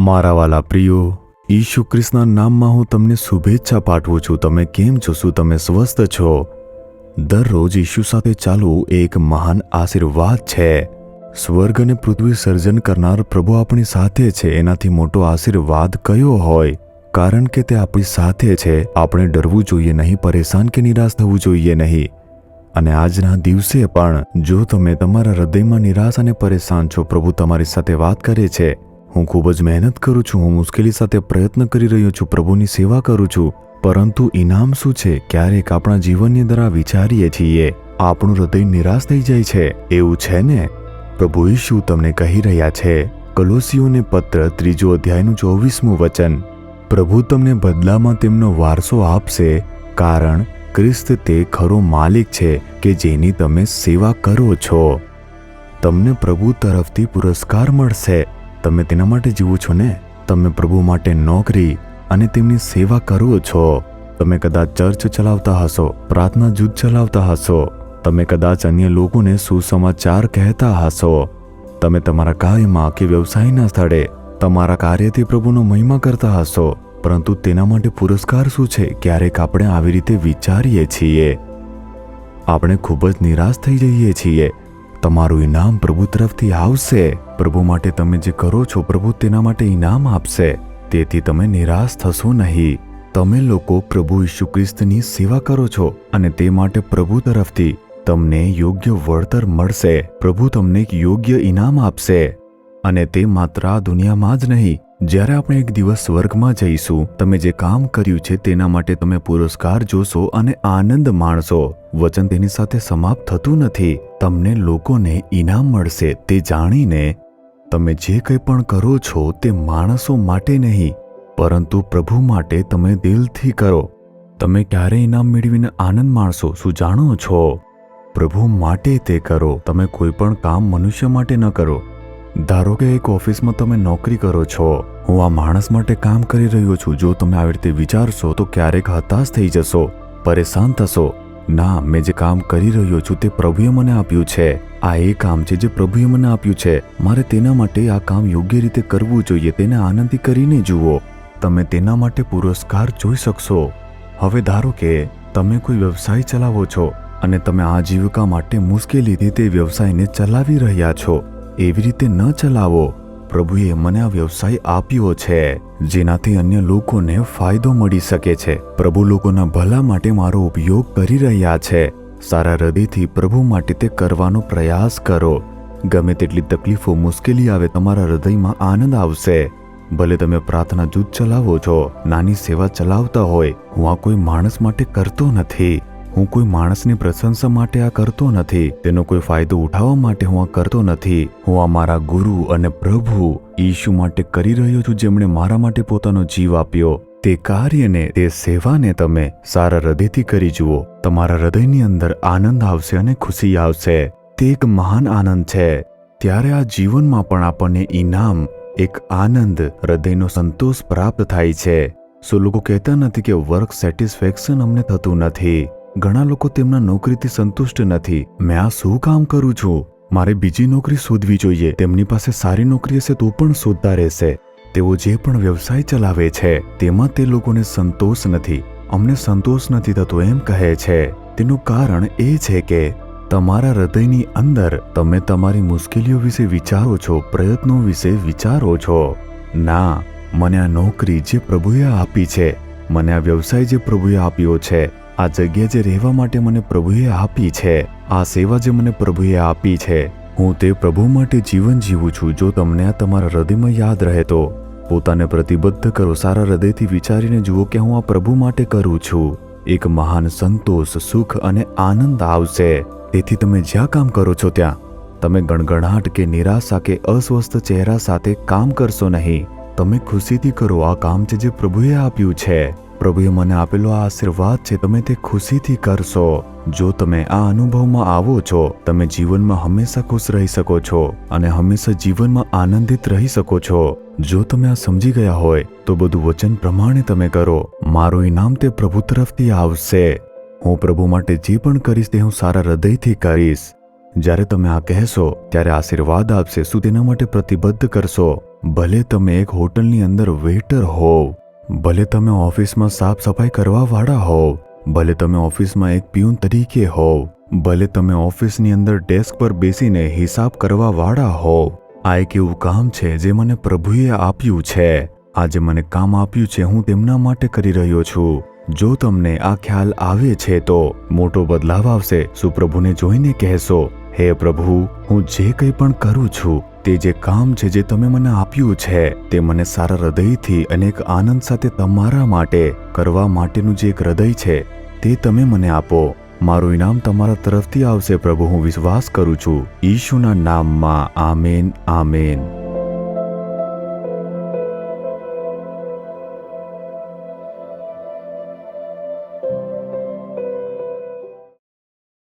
મારા વાલા પ્રિયો, ઈસુ ખ્રિસ્તના નામમાં હું તમને શુભેચ્છા પાઠવું છું. તમે કેમ છો? શું તમે સ્વસ્થ છો? દરરોજ ઈસુ સાથે ચાલવું એ એક મહાન આશીર્વાદ છે. સ્વર્ગ અને પૃથ્વી સર્જન કરનાર પ્રભુ આપણી સાથે છે. એનાથી મોટો આશીર્વાદ કયો હોય? કારણ કે તે આપણી સાથે છે. આપણે ડરવું જોઈએ નહીં, પરેશાન કે નિરાશ થવું જોઈએ નહીં. અને આજના દિવસે પણ જો તમે તમારા હૃદયમાં નિરાશ અને પરેશાન છો, પ્રભુ તમારી સાથે વાત કરે છે. હું ખૂબ જ મહેનત કરું છું, હું મુશ્કેલી સાથે પ્રયત્ન કરી રહ્યો છું, પ્રભુની સેવા કરું છું, પરંતુ ઇનામ શું છે? ક્યારેક આપણા જીવનની અંદર વિચારીએ છીએ, આપણું હૃદય નિરાશ થઈ જાય છે. એવું છે ને? પ્રભુ ઈસુ તમને કહી રહ્યા છે, કલોસીઓને પત્ર 3 અધ્યાયનું 24મું વચન, પ્રભુ તમને બદલામાં તેમનો વારસો આપશે, કારણ ખ્રિસ્ત તે ખરો માલિક છે કે જેની તમે સેવા કરો છો. તમને પ્રભુ તરફથી પુરસ્કાર મળશે. તમે તેના માટે જીવો છો ને? તમે પ્રભુ માટે નોકરી અને તેમની સેવા કરો છો. તમે કદાચ ચર્ચ ચલાવતા હશો, પ્રાર્થના જૂથ ચલાવતા હશો, તમે કદાચ અન્ય લોકોને સુસમાચાર કહેતા હશો, તમે તમારા કાર્યમાં કે વ્યવસાયના સ્થળે તમારા કાર્યથી પ્રભુનો મહિમા કરતા હશો, પરંતુ તેના માટે પુરસ્કાર શું છે? ક્યારેક આપણે આવી રીતે વિચારીએ છીએ, આપણે ખૂબ જ નિરાશ થઈ જઈએ છીએ. તમારું ઇનામ પ્રભુ તરફથી આવશે. પ્રભુ માટે તમે જે કરો છો, પ્રભુ તેના માટે ઇનામ આપશે. તેથી તમે નિરાશ થશો નહીં. તમે લોકો પ્રભુ ઈસુ ખ્રિસ્તની સેવા કરો છો અને તે માટે પ્રભુ તરફથી તમને યોગ્ય વળતર મળશે. પ્રભુ તમને એક યોગ્ય ઇનામ આપશે. અને તે માત્ર આ દુનિયામાં જ નહીં, જ્યારે આપણે એક દિવસ સ્વર્ગમાં જઈશું, તમે જે કામ કર્યું છે તેના માટે તમે પુરસ્કાર જોશો અને આનંદ માણશો. વચન તેની સાથે સમાપ્ત થતું નથી. તમને લોકોને ઇનામ મળશે તે જાણીને તમે જે કંઈ પણ કરો છો તે માણસો માટે નહીં, પરંતુ પ્રભુ માટે તમે દિલથી કરો. તમે ક્યારે ઇનામ મેળવીને આનંદ માણશો? શું જાણો છો? પ્રભુ માટે તે કરો. તમે કોઈ પણ કામ મનુષ્ય માટે ન કરો. ધારો કે એક ઓફિસમાં તમે નોકરી કરો છો, હું આ માણસ માટે કામ કરી રહ્યો છું. જો તમે આવી રીતે વિચારશો તો ક્યારેક હતાશ થઈ જશો, પરેશાન થશો. ના, મેં જે કામ કરી રહ્યો છું તે પ્રભુએ મને આપ્યું છે. આ એ કામ છે જે પ્રભુએ મને આપ્યું છે. મારે તેના માટે આ કામ યોગ્ય રીતે કરવું જોઈએ. તેને આનંદથી કરીને જુઓ. તમે તેના માટે પુરસ્કાર જોઈ શકશો. હવે ધારો કે તમે કોઈ વ્યવસાય ચલાવો છો અને તમે આજીવિકા માટે મુશ્કેલીથી તે વ્યવસાયને ચલાવી રહ્યા છો. એવી રીતે ન ચલાવો. પ્રભુએ મને આ વ્યવસાય આપ્યો છે જેનાથી અન્ય લોકોને ફાયદો મળી શકે છે. પ્રભુ લોકોના ભલા માટે મારો ઉપયોગ કરી રહ્યા છે. સારા હૃદયથી પ્રભુ માટે તે કરવાનો પ્રયાસ કરો. ગમે તેટલી તકલીફો, મુશ્કેલી આવે, તમારા હૃદયમાં આનંદ આવશે. ભલે તમે પ્રાર્થના જૂથ ચલાવો છો, નાની સેવા ચલાવતા હોય, હું આ કોઈ માણસ માટે કરતો નથી. હું કોઈ માણસની પ્રશંસા માટે આ કરતો નથી. તેનો કોઈ ફાયદો ઉઠાવવા માટે હું આ કરતો નથી. હું આ મારા ગુરુ અને પ્રભુ ઈસુ માટે કરી રહ્યો છું, જેમણે મારા માટે પોતાનો જીવ આપ્યો. તે કાર્યને, તે સેવાને તમે સારા હૃદયથી કરી જુઓ. તમારા હૃદયની અંદર આનંદ આવશે અને ખુશી આવશે. તે એક મહાન આનંદ છે. ત્યારે આ જીવનમાં પણ આપણને ઇનામ, એક આનંદ, હૃદયનો સંતોષ પ્રાપ્ત થાય છે. શું લોકો કહેતા નથી કે વર્ક સેટિસ્ફેક્શન અમને થતું નથી? ઘણા લોકો તેમના નોકરીથી સંતુષ્ટ નથી. મેં આ શું કામ કરું છું? મારે બીજી નોકરી શોધવી જોઈએ. તેમની પાસે સારી નોકરી હશે તો પણ શોધતા રહેશે. તેઓ જે પણ વ્યવસાય ચલાવે છે તેમાં તે લોકોને સંતોષ નથી. અમને સંતોષ નથી થતો એમ કહે છે. તેનું કારણ એ છે કે તમારા હૃદયની અંદર તમે તમારી મુશ્કેલીઓ વિશે વિચારો છો, પ્રયત્નો વિશે વિચારો છો. ના, મને આ નોકરી જે પ્રભુએ આપી છે, મને આ વ્યવસાય જે પ્રભુએ આપ્યો છે, આ જગ્યા જે રહેવા માટે મને પ્રભુએ આપી છે, આ સેવા જે મને પ્રભુએ આપી છે, હું તે પ્રભુ માટે જીવન જીવું છું. જો તમને આ તમારા હૃદયમાં યાદ રહે તો પોતાને પ્રતિબદ્ધ કરો. સારા હૃદયથી વિચારીને જુઓ કે હું આ પ્રભુ માટે કરું છું. એક મહાન સંતોષ, સુખ અને આનંદ આવશે. તેથી તમે જ્યાં કામ કરો છો ત્યાં તમે ગણગણાટ કે નિરાશા કે અસ્વસ્થ ચહેરા સાથે કામ કરશો નહીં. તમે ખુશીથી કરો. આ કામ છે જે પ્રભુએ આપ્યું છે. પ્રભુએ મને આપેલો આ આશીર્વાદ છે. તમે તે ખુશીથી કરશો. જો તમે આ અનુભવમાં આવો છો, તમે જીવનમાં હંમેશા ખુશ રહી શકો છો અને હંમેશા જીવનમાં આનંદિત રહી શકો છો. જો તમે આ સમજી ગયા હોય તો બધું વચન પ્રમાણે તમે કરો. મારું ઇનામ તે પ્રભુ તરફથી આવશે. હું પ્રભુ માટે જે પણ કરીશ તે હું સારા હૃદયથી કરીશ. જ્યારે તમે આ કહેશો ત્યારે આશીર્વાદ આપશે. શું તેના માટે પ્રતિબદ્ધ કરશો? ભલે તમે એક હોટલની અંદર વેટર હોવ, ભલે તમે ઓફિસમાં સાફ સફાઈ કરવા વાળા હોવ, ભલે તમે ઓફિસમાં એક પ્યુન તરીકે હોવ, ભલે તમે ઓફિસની અંદર ડેસ્ક પર બેસીને હિસાબ કરવા વાળા હોવ, આ એક એવું કામ છે જે મને પ્રભુએ આપ્યું છે. આજે મને કામ આપ્યું છે, હું તેમના માટે કરી રહ્યો છું. જો તમને આ ખ્યાલ આવે છે તો મોટો બદલાવ આવશે. શું પ્રભુને જોઈને કહેશો, હે પ્રભુ, હું જે કંઈ પણ કરું છું, તે જે કામ છે જે તમે મને આપ્યું છે, તે મને સારા હૃદયથી અને એક આનંદ સાથે તમારા માટે કરવા માટેનું જે એક હૃદય છે તે તમે મને આપો. મારું ઇનામ તમારા તરફથી આવશે પ્રભુ, હું વિશ્વાસ કરું છું. ઈશુના નામમાં આમેન, આમેન.